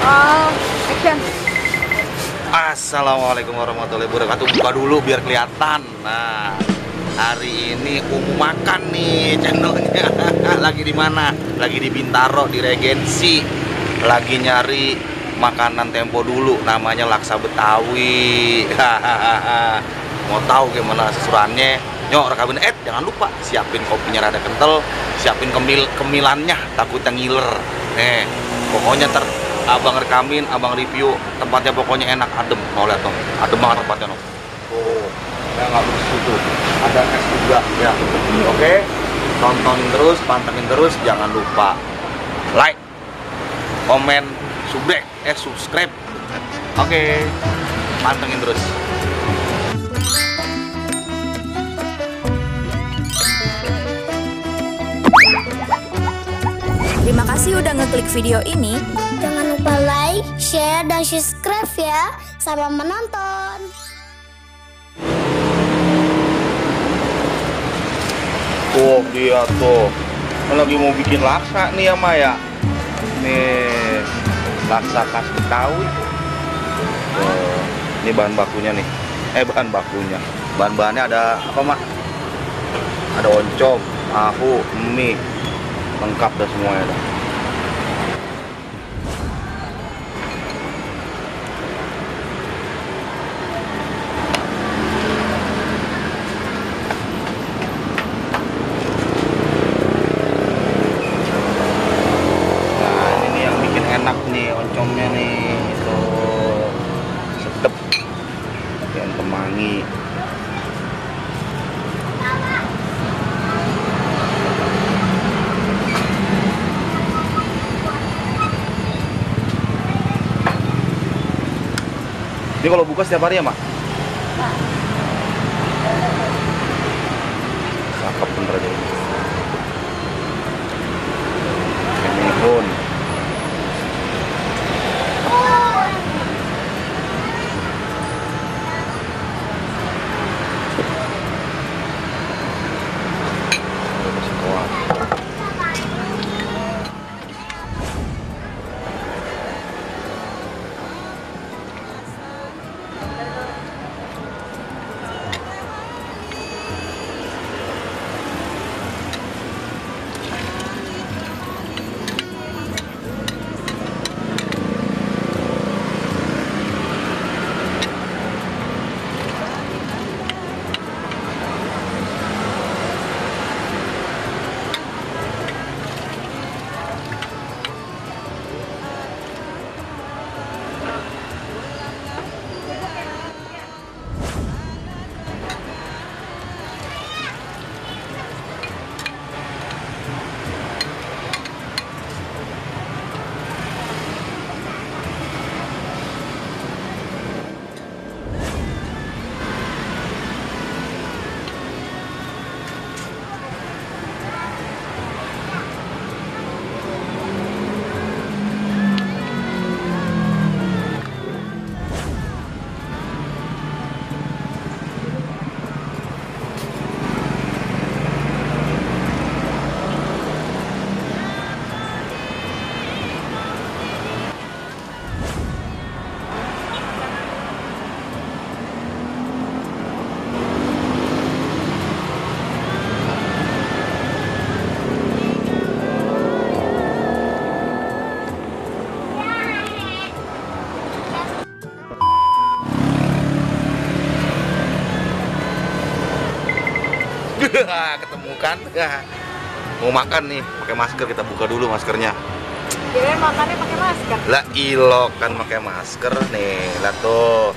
Action. Assalamualaikum warahmatullahi wabarakatuh. Buka dulu biar kelihatan. Nah, hari ini Umu makan nih channelnya. Lagi di mana? Lagi di Bintaro, di Regensi. Lagi nyari makanan tempo dulu, namanya laksa Betawi. Mau tahu gimana sesurannya? Nyok rekamin. Jangan lupa siapin kopinya rada kental, siapin kemilannya, takutnya ngiler. Pokoknya abang rekamin, abang review tempatnya, pokoknya enak, adem. Mau lihat dong, adem banget tempatnya dong. Oh, saya nggak begitu tuh. Ada es juga ya. Oke, tontonin terus, pantengin terus, jangan lupa like, komen, subscribe. Oke, pantengin terus. Terima kasih udah ngeklik video ini. Jangan lupa like, share, dan subscribe ya. Selamat menonton. Tuh dia tuh lagi mau bikin laksa nih ya Maya. Nih laksa khas Betawi. Tuh, ini bahan bakunya nih. Bahan-bahannya ada apa Mak? Ada oncom, tahu, mie, lengkap dah semuanya dah. Nah ini yang bikin enak nih oncomnya nih, itu sedep dan kemangi. Ini kalau buka setiap hari ya, Mak? Cakep bener aja ini. Mihun. Ketemu kan? Mau makan nih, pakai masker, kita buka dulu maskernya. Kirain makannya pakai masker. Lah ilok kan pakai masker nih, lihat tuh.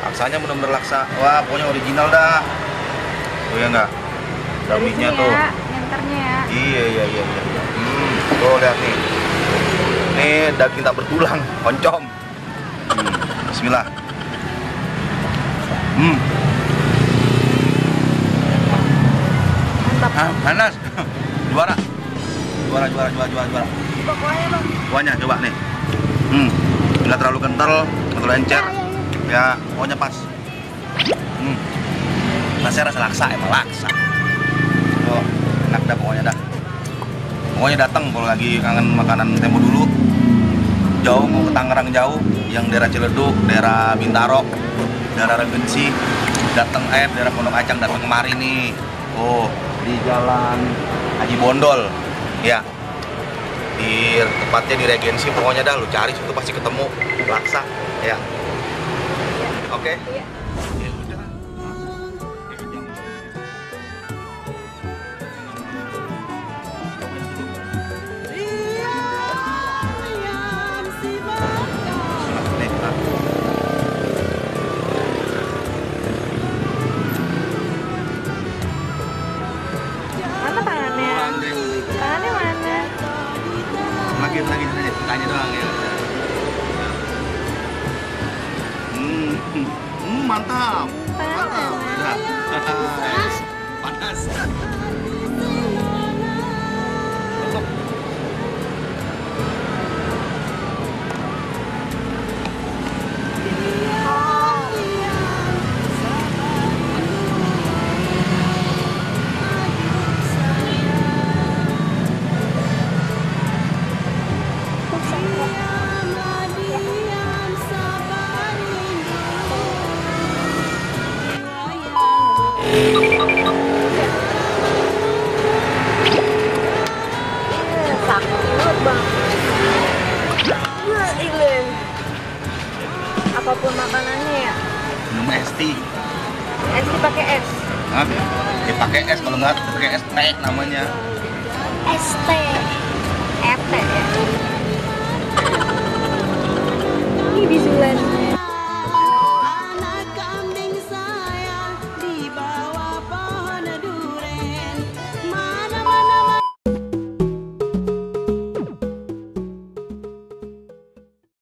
Laksanya bener-bener laksa. Wah, pokoknya original dah. Tuh ya enggak? Daminya tuh. Nyenternya ya. Iya. Tuh lihat nih. Nih daging tak bertulang, oncom. Bismillah. Mantap. Panas. Juara. Pokoknya Bang. Kuahnya coba nih. Nggak terlalu kental, nggak terlalu encer. Ya, pokoknya pas. Rasanya rasa laksa, emang laksa. Tuh, enak dah pokoknya dah. Pokoknya datang kalau lagi kangen makanan tempo dulu. jauh mau ke Tangerang jauh, yang daerah Ciledug, daerah Bintaro, daerah Regensi, datang daerah Pondok Acang datang kemari nih. Oh, di Jalan Haji Bondol, ya. Di tepatnya di Regensi, pokoknya dah lu cari situ pasti ketemu laksa, ya. Oke. Iya. Ya udah. Mana tangannya? Tangannya mana? Lagi saja, tanya doang ya. Mantap. Mantap. Udah. Panas. Masuk. Sakit bang. Ilen. Apapun makanannya ya. Minum es tea. Es dipakai es. Hah? Dipakai es, kalau nggak pakai es teh namanya. ST. FT ya.